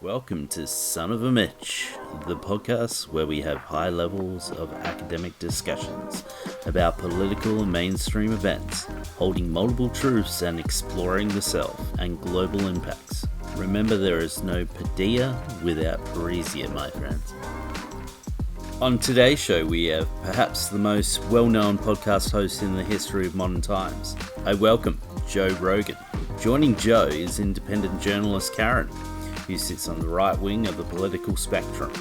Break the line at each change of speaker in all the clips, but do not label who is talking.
Welcome to Son of a Mitch, the podcast where we have high levels of academic discussions about political and mainstream events, holding multiple truths and exploring the self and global impacts. Remember, there is no Padilla without Parisia, my friends. On today's show, we have perhaps the most well-known podcast host in the history of modern times. I welcome Joe Rogan. Joining Joe is independent journalist Karen, who sits on the right wing of the political spectrum.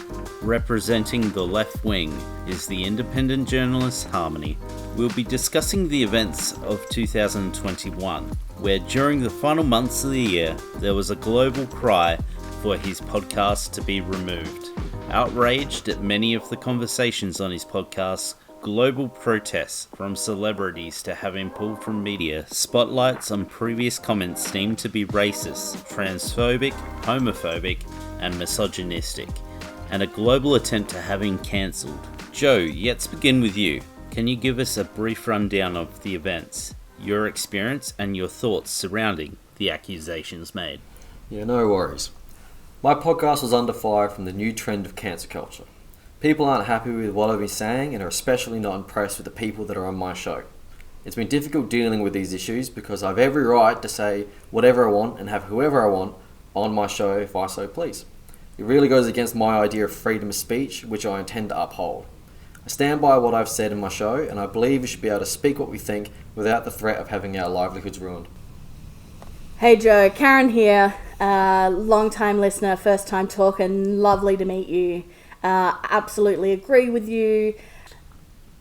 Representing the left wing is the independent journalist Harmony. We'll be discussing the events of 2021, where during the final months of the year, there was a global cry for his podcast to be removed. Outraged at many of the conversations on his podcast, global protests from celebrities to have him pulled from media, spotlights on previous comments seemed to be racist, transphobic, homophobic, and misogynistic, and a global attempt to have him cancelled. Joe, let's begin with you. Can you give us a brief rundown of the events, your experience, and your thoughts surrounding the accusations made?
Yeah, no worries. My podcast was under fire from the new trend of cancel culture. People aren't happy with what I've been saying and are especially not impressed with the people that are on my show. It's been difficult dealing with these issues because I have every right to say whatever I want and have whoever I want on my show if I so please. It really goes against my idea of freedom of speech, which I intend to uphold. I stand by what I've said in my show, and I believe we should be able to speak what we think without the threat of having our livelihoods ruined.
Hey Joe, Karen here, long-time listener, first-time talker, lovely to meet you. Absolutely agree with you.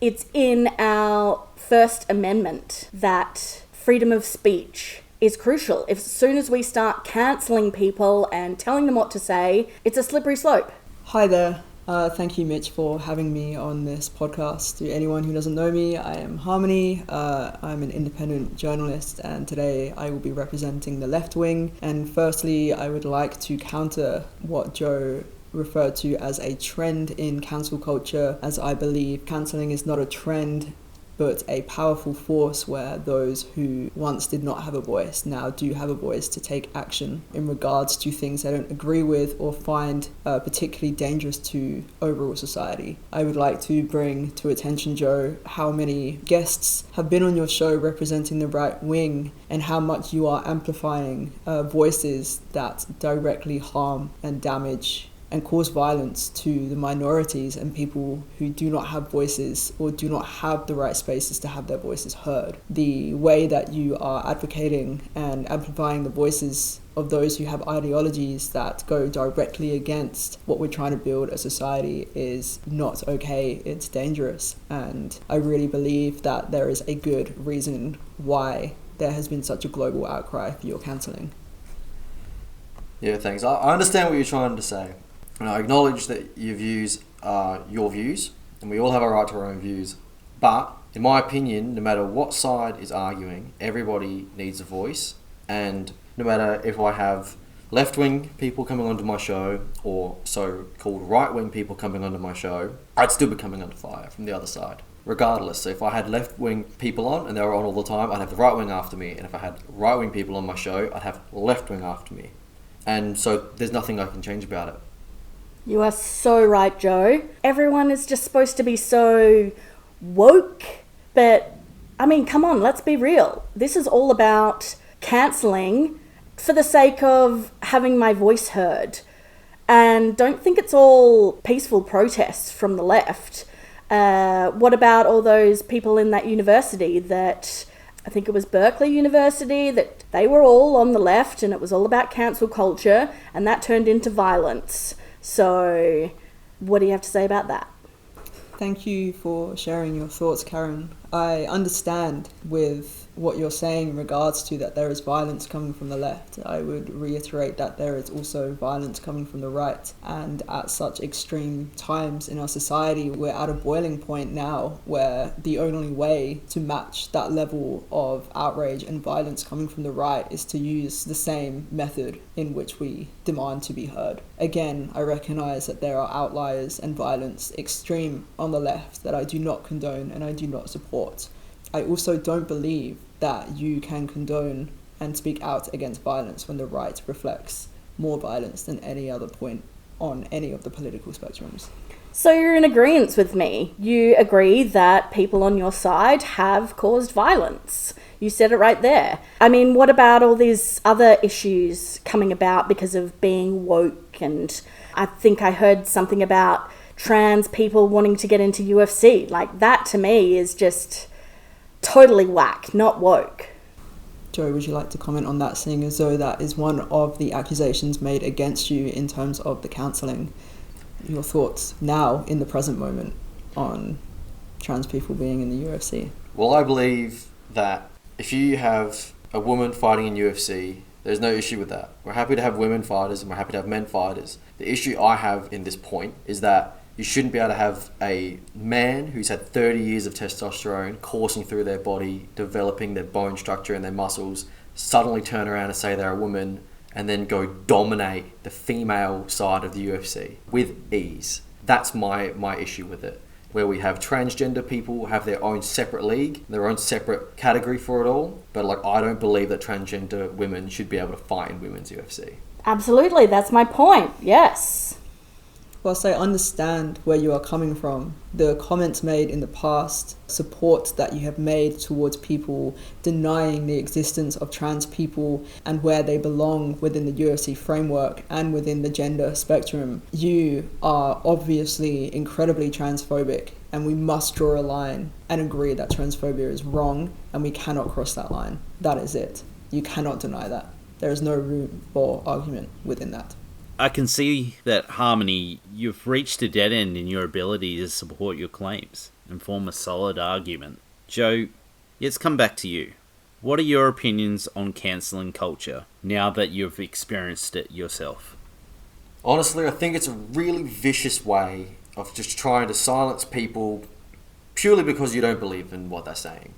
It's in our First Amendment that freedom of speech is crucial. As soon as we start cancelling people and telling them what to say, it's a slippery slope.
Hi there. Thank you, Mitch, for having me on this podcast. To anyone who doesn't know me, I am Harmony. I'm an independent journalist, and today I will be representing the left wing. And firstly, I would like to counter what Joe referred to as a trend in cancel culture, as I believe cancelling is not a trend but a powerful force where those who once did not have a voice now do have a voice to take action in regards to things they don't agree with or find particularly dangerous to overall society. I would like to bring to attention, Joe, how many guests have been on your show representing the right wing and how much you are amplifying voices that directly harm and damage and cause violence to the minorities and people who do not have voices or do not have the right spaces to have their voices heard. The way that you are advocating and amplifying the voices of those who have ideologies that go directly against what we're trying to build as a society is not okay, it's dangerous. And I really believe that there is a good reason why there has been such a global outcry for your cancelling.
Yeah, thanks. I understand what you're trying to say. And I acknowledge that your views are your views, and we all have a right to our own views. But, in my opinion, no matter what side is arguing, everybody needs a voice. And no matter if I have left-wing people coming onto my show, or so-called right-wing people coming onto my show, I'd still be coming under fire from the other side, regardless. So if I had left-wing people on, and they were on all the time, I'd have the right-wing after me. And if I had right-wing people on my show, I'd have left-wing after me. And so there's nothing I can change about it.
You are so right, Joe. Everyone is just supposed to be so woke, but I mean, come on, let's be real. This is all about cancelling for the sake of having my voice heard. And don't think it's all peaceful protests from the left. What about all those people in that university that, I think it was Berkeley University, that they were all on the left and it was all about cancel culture and that turned into violence. So, what do you have to say about that?
Thank you for sharing your thoughts, Karen. I understand with what you're saying in regards to that there is violence coming from the left. I would reiterate that there is also violence coming from the right. And at such extreme times in our society, we're at a boiling point now where the only way to match that level of outrage and violence coming from the right is to use the same method in which we demand to be heard. Again, I recognize that there are outliers and violence extreme on the left that I do not condone and I do not support. I also don't believe that you can condone and speak out against violence when the right reflects more violence than any other point on any of the political spectrums.
So you're in agreement with me. You agree that people on your side have caused violence. You said it right there. I mean, what about all these other issues coming about because of being woke? And I think I heard something about trans people wanting to get into UFC. Like, that to me is just totally whack, not woke.
Joe, would you like to comment on that, seeing as though that is one of the accusations made against you in terms of the cancelling? Your thoughts now, in the present moment, on trans people being in the UFC?
Well, I believe that if you have a woman fighting in UFC, there's no issue with that. We're happy to have women fighters and we're happy to have men fighters. The issue I have in this point is that you shouldn't be able to have a man who's had 30 years of testosterone coursing through their body, developing their bone structure and their muscles, suddenly turn around and say they're a woman and then go dominate the female side of the UFC with ease. That's my issue with it. Where we have transgender people have their own separate league, their own separate category for it all. But I don't believe that transgender women should be able to fight in women's UFC.
Absolutely, that's my point, yes.
Whilst I understand where you are coming from, the comments made in the past, support that you have made towards people denying the existence of trans people and where they belong within the UFC framework and within the gender spectrum, you are obviously incredibly transphobic, and we must draw a line and agree that transphobia is wrong and we cannot cross that line. That is it. You cannot deny that. There is no room for argument within that.
I can see that, Harmony, you've reached a dead end in your ability to support your claims and form a solid argument. Joe, let's come back to you. What are your opinions on cancelling culture now that you've experienced it yourself?
Honestly, I think it's a really vicious way of just trying to silence people purely because you don't believe in what they're saying.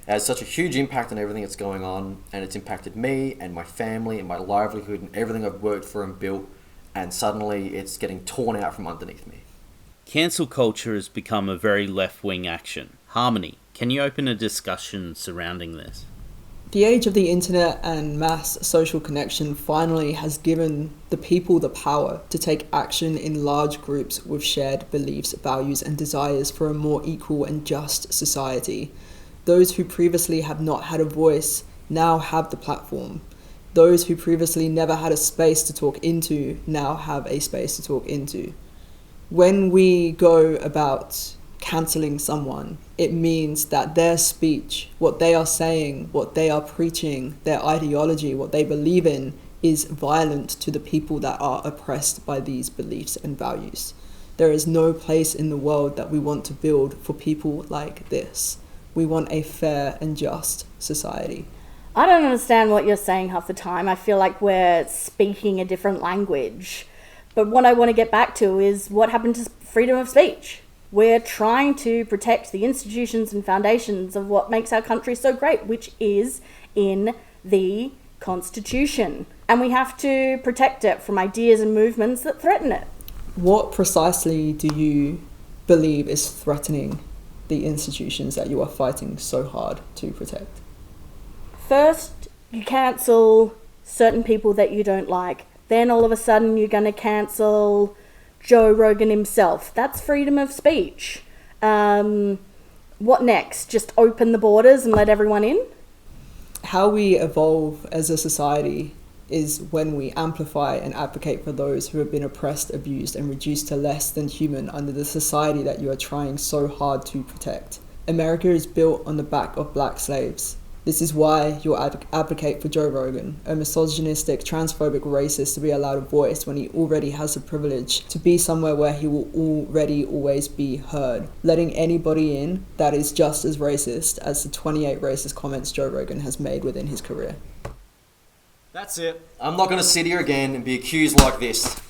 It has such a huge impact on everything that's going on, and it's impacted me and my family and my livelihood and everything I've worked for and built, and suddenly it's getting torn out from underneath me.
Cancel culture has become a very left-wing action. Harmony, can you open a discussion surrounding this?
The age of the internet and mass social connection finally has given the people the power to take action in large groups with shared beliefs, values, and desires for a more equal and just society. Those who previously have not had a voice now have the platform. Those who previously never had a space to talk into now have a space to talk into. When we go about cancelling someone, it means that their speech, what they are saying, what they are preaching, their ideology, what they believe in, is violent to the people that are oppressed by these beliefs and values. There is no place in the world that we want to build for people like this. We want a fair and just society.
I don't understand what you're saying half the time. I feel like we're speaking a different language. But what I want to get back to is what happened to freedom of speech. We're trying to protect the institutions and foundations of what makes our country so great, which is in the Constitution. And we have to protect it from ideas and movements that threaten it.
What precisely do you believe is threatening the institutions that you are fighting so hard to protect?
First, you cancel certain people that you don't like. Then all of a sudden you're going to cancel Joe Rogan himself. That's freedom of speech. What next? Just open the borders and let everyone in?
How we evolve as a society is when we amplify and advocate for those who have been oppressed, abused, and reduced to less than human under the society that you are trying so hard to protect. America is built on the back of black slaves. This is why you'll advocate for Joe Rogan, a misogynistic, transphobic racist, to be allowed a voice when he already has the privilege to be somewhere where he will already always be heard, letting anybody in that is just as racist as the 28 racist comments Joe Rogan has made within his career.
That's it. I'm not going to sit here again and be accused like this.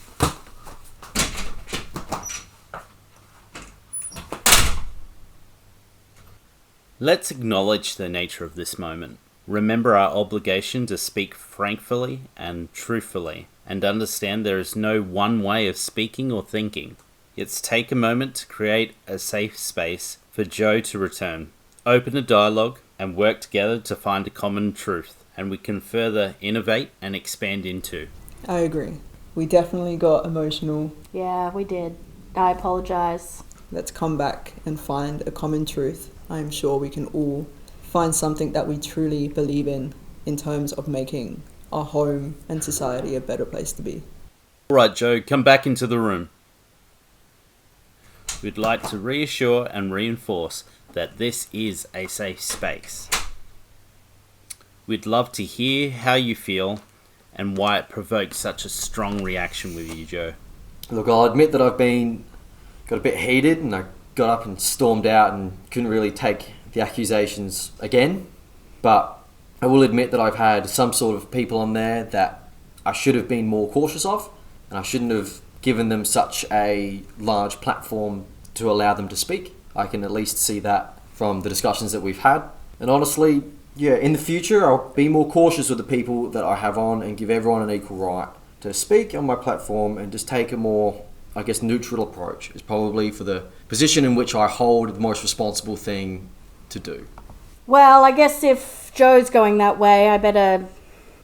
Let's acknowledge the nature of this moment. Remember our obligation to speak frankly and truthfully, and understand there is no one way of speaking or thinking. Let's take a moment to create a safe space for Joe to return. Open a dialogue and work together to find a common truth, and we can further innovate and expand into.
I agree. We definitely got emotional.
Yeah, we did. I apologise.
Let's come back and find a common truth. I'm sure we can all find something that we truly believe in terms of making our home and society a better place to be.
All right, Joe, come back into the room. We'd like to reassure and reinforce that this is a safe space. We'd love to hear how you feel and why it provoked such a strong reaction with you, Joe.
Look, I'll admit that I've got a bit heated, and I got up and stormed out and couldn't really take the accusations again. But I will admit that I've had some sort of people on there that I should have been more cautious of, and I shouldn't have given them such a large platform to allow them to speak. I can at least see that from the discussions that we've had. And honestly, yeah, in the future, I'll be more cautious with the people that I have on and give everyone an equal right to speak on my platform, and just take a more, I guess, neutral approach. Is probably, for the position in which I hold, the most responsible thing to do.
Well, I guess if Joe's going that way, I better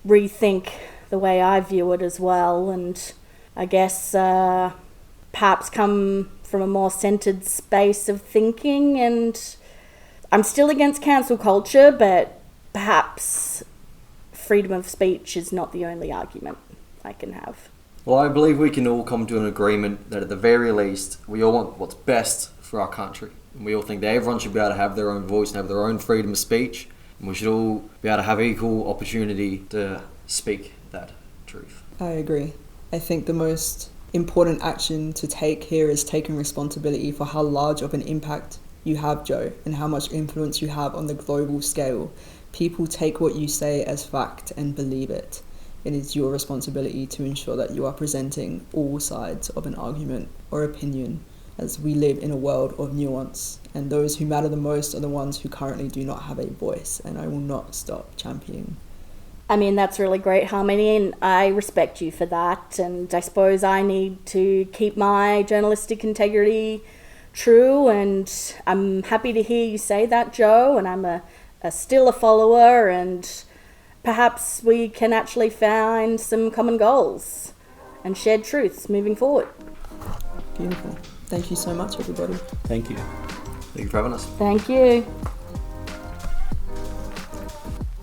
rethink the way I view it as well, and I guess perhaps come from a more centred space of thinking. And I'm still against cancel culture, but perhaps freedom of speech is not the only argument I can have.
Well, I believe we can all come to an agreement that at the very least, we all want what's best for our country. And we all think that everyone should be able to have their own voice and have their own freedom of speech. And we should all be able to have equal opportunity to speak that truth.
I agree. I think the most important action to take here is taking responsibility for how large of an impact you have, Joe, and how much influence you have on the global scale. People take what you say as fact and believe it. It is your responsibility to ensure that you are presenting all sides of an argument or opinion, as we live in a world of nuance, and those who matter the most are the ones who currently do not have a voice, and I will not stop championing.
I mean, that's really great, Harmony, and I respect you for that, and I suppose I need to keep my journalistic integrity true, and I'm happy to hear you say that, Joe, and I'm still a follower, and perhaps we can actually find some common goals and shared truths moving forward.
Beautiful. Thank you so much, everybody.
Thank you.
Thank you for having us.
Thank you.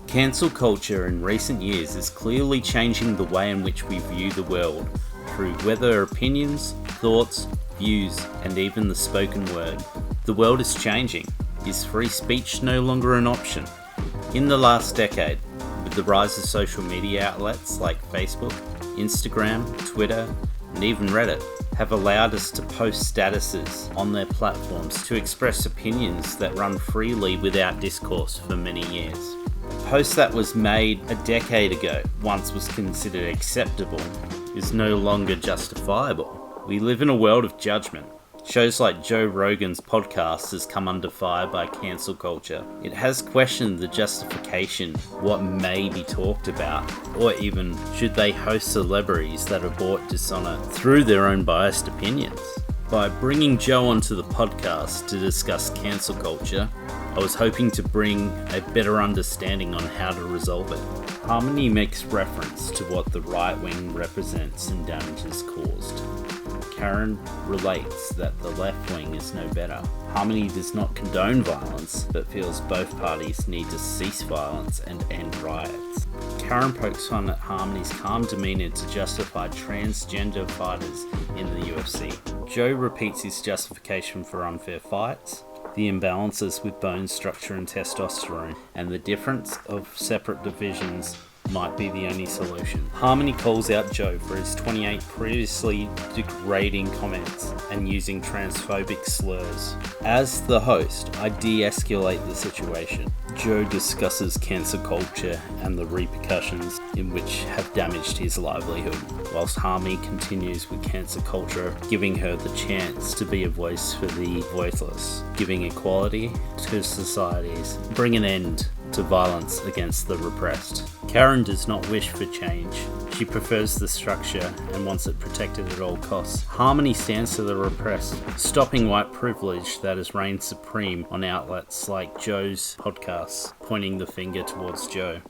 Cancel culture in recent years is clearly changing the way in which we view the world, through whether opinions, thoughts, views, and even the spoken word. The world is changing. Is free speech no longer an option? In the last decade, with the rise of social media outlets like Facebook, Instagram, Twitter, and even Reddit, have allowed us to post statuses on their platforms to express opinions that run freely without discourse for many years. A post that was made a decade ago, once was considered acceptable, is no longer justifiable. We live in a world of judgment. Shows like Joe Rogan's podcast has come under fire by cancel culture. It has questioned the justification, what may be talked about, or even should they host celebrities that have brought dishonor through their own biased opinions. By bringing Joe onto the podcast to discuss cancel culture, I was hoping to bring a better understanding on how to resolve it. Harmony makes reference to what the right wing represents and damages caused. Karen relates that the left wing is no better. Harmony does not condone violence, but feels both parties need to cease violence and end riots. Karen pokes fun at Harmony's calm demeanour to justify transgender fighters in the UFC. Joe repeats his justification for unfair fights, the imbalances with bone structure and testosterone, and the difference of separate divisions might be the only solution. Harmony calls out Joe for his 28 previously degrading comments and using transphobic slurs. As the host, I de-escalate the situation. Joe discusses cancel culture and the repercussions in which have damaged his livelihood, whilst Harmony continues with cancel culture, giving her the chance to be a voice for the voiceless, giving equality to societies, bring an end to violence against the repressed. Karen does not wish for change. She prefers the structure and wants it protected at all costs. Harmony stands for the repressed, stopping white privilege that has reigned supreme on outlets like Joe's podcasts, pointing the finger towards Joe.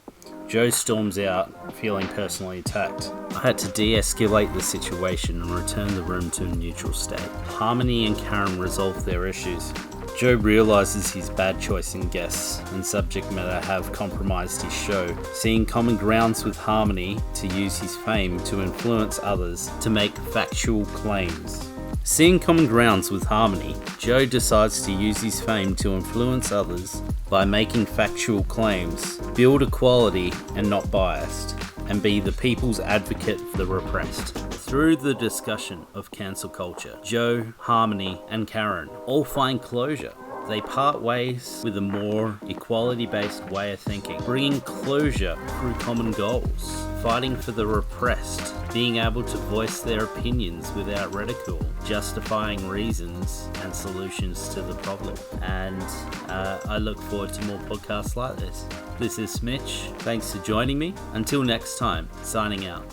Joe storms out, feeling personally attacked. I had to de-escalate the situation and return the room to a neutral state. Harmony and Karen resolve their issues. Joe realizes his bad choice in guests and subject matter have compromised his show, seeing common grounds with Harmony to use his fame to influence others to make factual claims. Seeing common grounds with Harmony, Joe decides to use his fame to influence others by making factual claims, build equality and not biased, and be the people's advocate for the repressed. Through the discussion of cancel culture, Joe, Harmony, and Karen all find closure. They part ways with a more equality-based way of thinking, bringing closure through common goals, fighting for the repressed, being able to voice their opinions without ridicule, justifying reasons and solutions to the problem. And I look forward to more podcasts like this. This is Mitch. Thanks for joining me. Until next time, signing out.